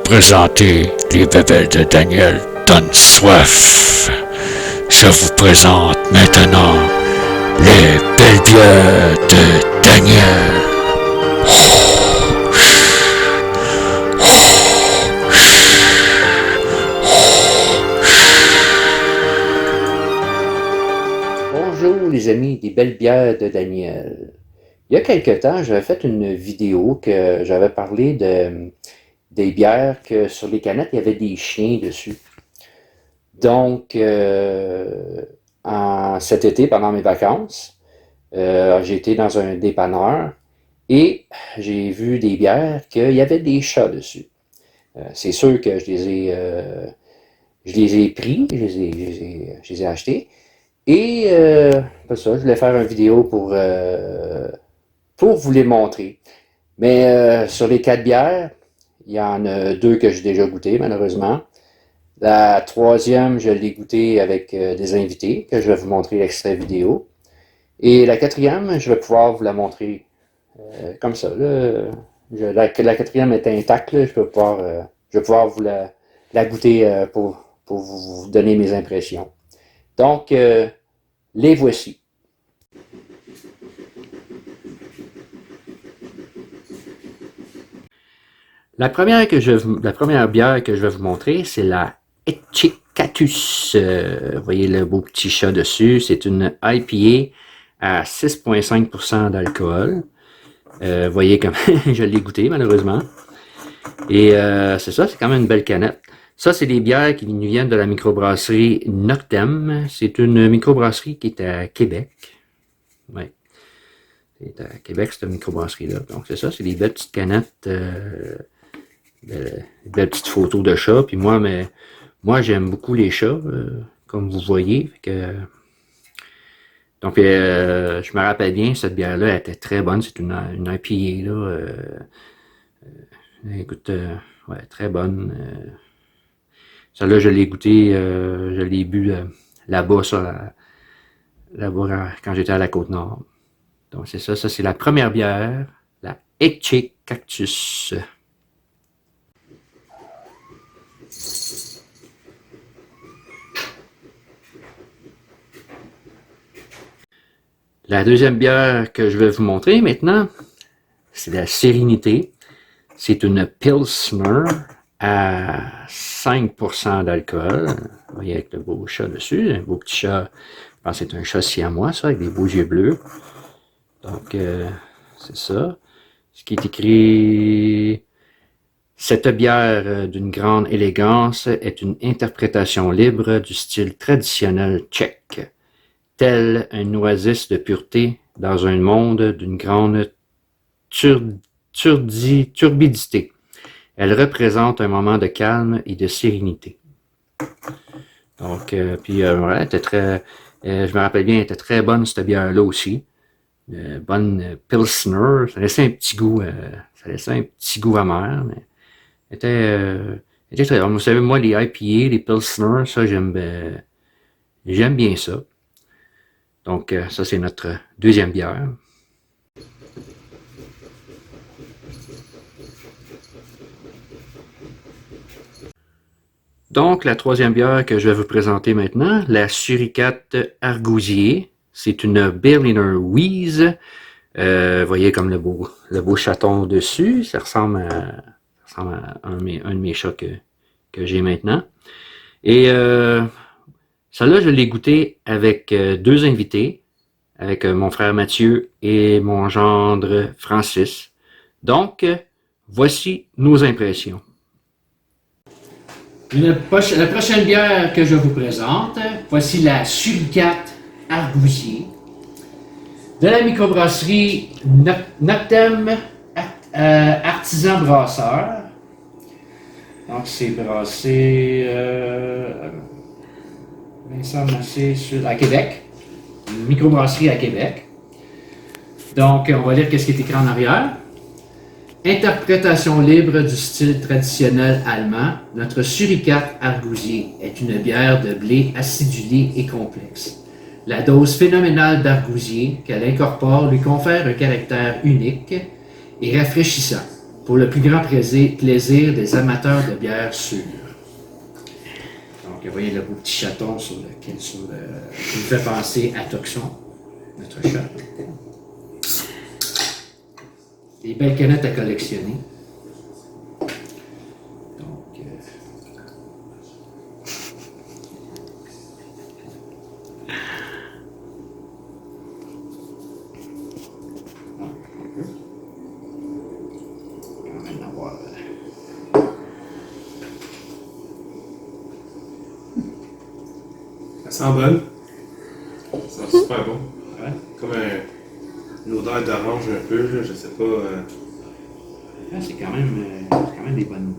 présenter les bébelles de Daniel donne soif. Je vous présente maintenant les belles bières de Daniel. Bonjour les amis des belles bières de Daniel. Il y a quelque temps, j'avais fait une vidéo que j'avais parlé des bières que sur les canettes, il y avait des chiens dessus. Donc, cet été, pendant mes vacances, j'ai été dans un dépanneur et j'ai vu des bières qu'il y avait des chats dessus. C'est sûr que je les ai pris, je les ai achetés. Et c'est ça, je voulais faire une vidéo pour vous les montrer. Mais sur les 4 bières, il y en a 2 que j'ai déjà goûté, malheureusement. La troisième, je l'ai goûtée avec des invités, que je vais vous montrer l'extrait vidéo. Et la quatrième, je vais pouvoir vous la montrer comme ça. Là. La quatrième est intacte, là, je vais pouvoir vous la goûter pour vous donner mes impressions. Donc, les voici. La première bière que je vais vous montrer, c'est la Etchikatus. Vous voyez le beau petit chat dessus. C'est une IPA à 6,5% d'alcool. Vous voyez comme je l'ai goûté malheureusement. Et c'est ça, c'est quand même une belle canette. Ça, c'est des bières qui nous viennent de la microbrasserie Noctem. C'est une microbrasserie qui est à Québec. Oui. C'est à Québec, cette microbrasserie-là. Donc, c'est ça, c'est des belles petites canettes, des belles petites photos de chats. Puis moi, j'aime beaucoup les chats, comme vous voyez. Donc, je me rappelle bien, cette bière-là, elle était très bonne. C'est une IPA, là. Écoute, ouais, très bonne. Celle-là, je l'ai goûté, je l'ai bu là-bas, là-bas quand j'étais à la Côte-Nord. Donc, c'est ça, c'est la première bière, la Etchikatus. La deuxième bière que je vais vous montrer maintenant, c'est la Sérénité. C'est une Pilsner à 5% d'alcool. Vous voyez avec le beau chat dessus, un beau petit chat. Je pense que c'est un chat siamois, ça, avec des beaux yeux bleus. Donc, c'est ça. Ce qui est écrit... Cette bière d'une grande élégance est une interprétation libre du style traditionnel tchèque. Tel un oasis de pureté dans un monde d'une grande turbidité. Elle représente un moment de calme et de sérénité. Donc, puis, ouais, elle était très... je me rappelle bien, elle était très bonne, cette bière-là aussi. Bonne Pilsner. Ça laissait un petit goût amer, mais elle était très bonne. Vous savez, moi, les IPA, les Pilsner, ça, j'aime bien ça. Donc, ça, c'est notre deuxième bière. Donc, la troisième bière que je vais vous présenter maintenant, la Suricate Argousier. C'est une Berliner Weisse. Vous voyez comme le beau chaton dessus. Ça ressemble à un de mes chats que j'ai maintenant. Et celle-là, je l'ai goûtée avec 2 invités, avec mon frère Mathieu et mon gendre Francis. Donc, voici nos impressions. La prochaine bière que je vous présente, voici la Suricate Argousier de la microbrasserie Noctem Artisan Brasseur. Donc, c'est brassé à Québec, une microbrasserie à Québec. Donc, on va lire qu'est-ce qui est écrit en arrière. Interprétation libre du style traditionnel allemand, notre Suricate Argousier est une bière de blé acidulé et complexe. La dose phénoménale d'argousier qu'elle incorpore lui confère un caractère unique et rafraîchissant, pour le plus grand plaisir des amateurs de bière sûre. Donc, vous voyez le beau petit chaton qui nous fait penser à Toxon, notre chat. Des belles canettes à collectionner. Donc, quand même avoir. Ça sent bonne. Ça sent super bon. Ouais. Comme une odeur d'orange un peu, là, je sais pas. C'est quand même des bonnes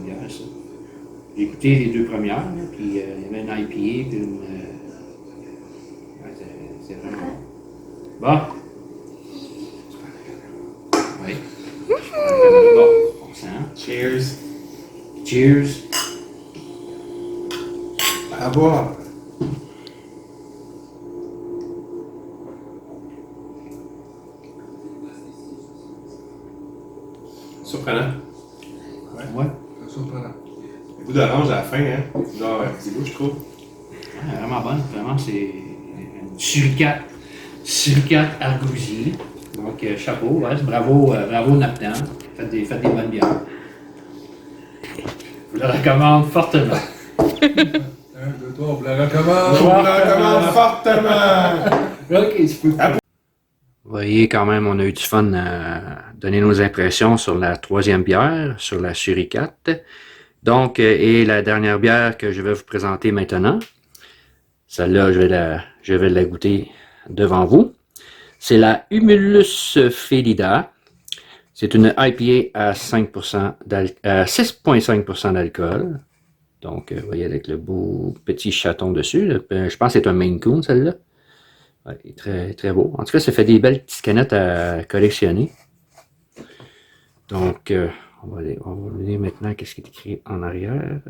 bières, ça. J'ai écouté les deux premières, là, puis il y avait une IPA, puis une. Ouais, c'est vraiment bon. Bon. Oui. Bon, on sent. Cheers. Cheers. À boire. Surprenant. Ouais. Surprenant. Le goût d'orange à la fin, hein. Genre, c'est beau, je trouve. Ouais, vraiment bonne. Vraiment, c'est une suricate argousier. Donc, chapeau, ouais, bravo Naptan. Faites des bonnes bières. Je le recommande fortement. 1, 2, 3, on vous la recommande. On le recommande fortement. Ok, tu peux. Vous voyez, quand même, on a eu du fun à donner nos impressions sur la troisième bière, sur la suricate. Donc, et la dernière bière que je vais vous présenter maintenant, celle-là, je vais la goûter devant vous. C'est la Humulus Felida. C'est une IPA à 6,5% d'alcool. Donc, vous voyez, avec le beau petit chaton dessus. Je pense que c'est un Maine Coon, celle-là. Ouais, il est très, très beau. En tout cas, ça fait des belles petites canettes à collectionner. Donc, on va lire maintenant qu'est-ce qui est écrit en arrière.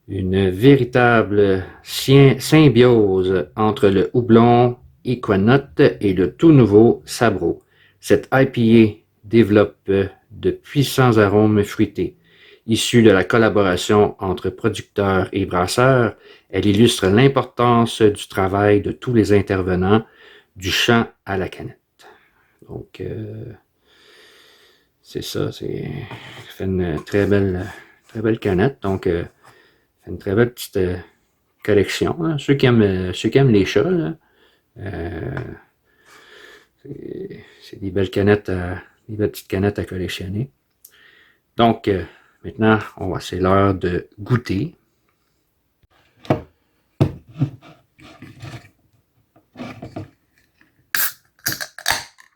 Une véritable symbiose entre le houblon Equanote et le tout nouveau Sabro. Cette IPA développe de puissants arômes fruités. Issue de la collaboration entre producteurs et brasseurs, elle illustre l'importance du travail de tous les intervenants, du champ à la canette. Donc, c'est ça, ça fait une très belle canette. Donc, c'est une très belle petite collection. Hein. Ceux qui aiment les chats, là, c'est des belles canettes, des belles petites canettes à collectionner. Donc, maintenant, c'est l'heure de goûter.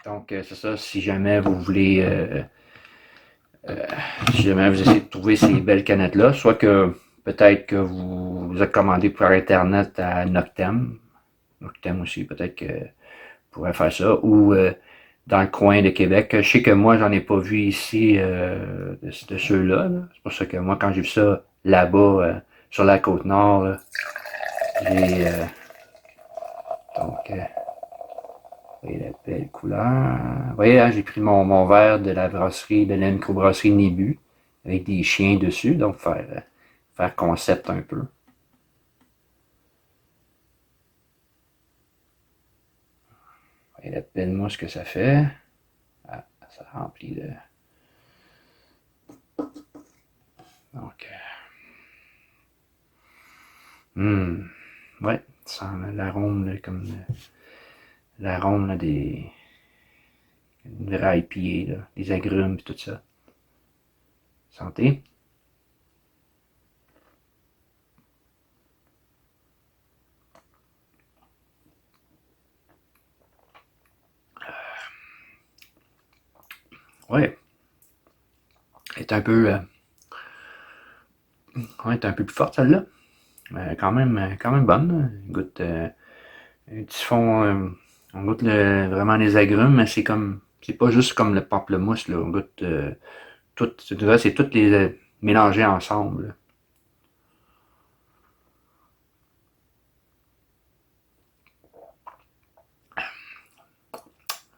Donc, c'est ça, si jamais vous voulez, si jamais vous essayez de trouver ces belles canettes-là, soit que peut-être que vous êtes commandé par Internet à Noctem aussi, peut-être que vous pourrez faire ça, ou dans le coin de Québec. Je sais que moi, j'en ai pas vu ici de ceux-là. Là. C'est pour ça que moi, quand j'ai vu ça là-bas, sur la Côte-Nord, là, j'ai... donc, vous voyez la belle couleur. Vous voyez, là, j'ai pris mon verre de la brasserie, de la microbrasserie Nébu, avec des chiens dessus, donc faire concept un peu. Vous voyez la belle mousse que ça fait. Ah, ça remplit de... Donc, ouais, ça sent l'arôme, là, comme l'arôme là, des vraie IPA, là, des agrumes et tout ça. Santé. Ouais. Elle est un peu... ouais, elle est un peu plus forte, celle-là. Mais quand même bonne. Là. Elle goûte un petit fond... on goûte vraiment les agrumes, mais c'est comme... C'est pas juste comme le pamplemousse, là. On goûte tout... C'est toutes les mélangées ensemble. Là.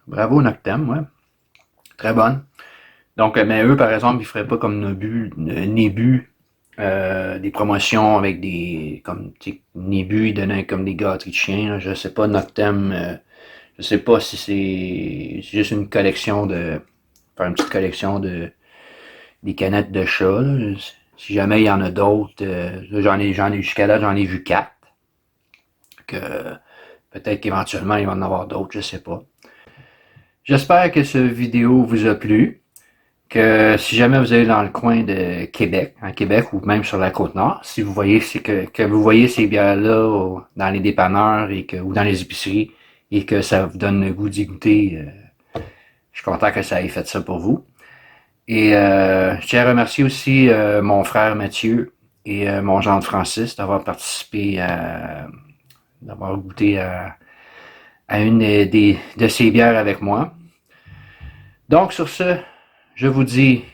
Bravo Noctem, ouais. Très bonne. Donc, mais eux, par exemple, ils feraient pas comme Nébu, des promotions avec des, comme, tu sais, Nébu, ils donnaient comme des gâteries de chiens, là. Je sais pas, Noctem, je sais pas si c'est juste une collection faire une petite collection des canettes de chat, là. Si jamais il y en a d'autres, jusqu'à là, j'en ai vu 4. Que peut-être qu'éventuellement, il va en avoir d'autres, je sais pas. J'espère que cette vidéo vous a plu. Que si jamais vous allez dans le coin de Québec, en Québec ou même sur la Côte-Nord, si vous voyez que vous voyez ces bières-là dans les dépanneurs ou dans les épiceries et que ça vous donne le goût d'y goûter, je suis content que ça ait fait ça pour vous. Et je tiens à remercier aussi mon frère Mathieu et mon gendre Francis d'avoir participé d'avoir goûté à une de ces bières avec moi. Donc sur ce, je vous dis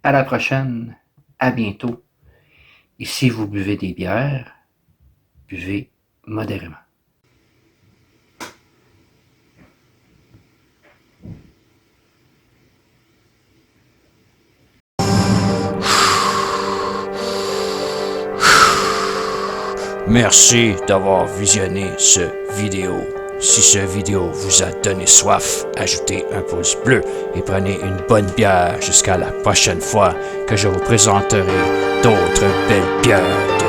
à la prochaine, à bientôt. Et si vous buvez des bières, buvez modérément. Merci d'avoir visionné cette vidéo. Si cette vidéo vous a donné soif, ajoutez un pouce bleu et prenez une bonne bière jusqu'à la prochaine fois que je vous présenterai d'autres belles bières de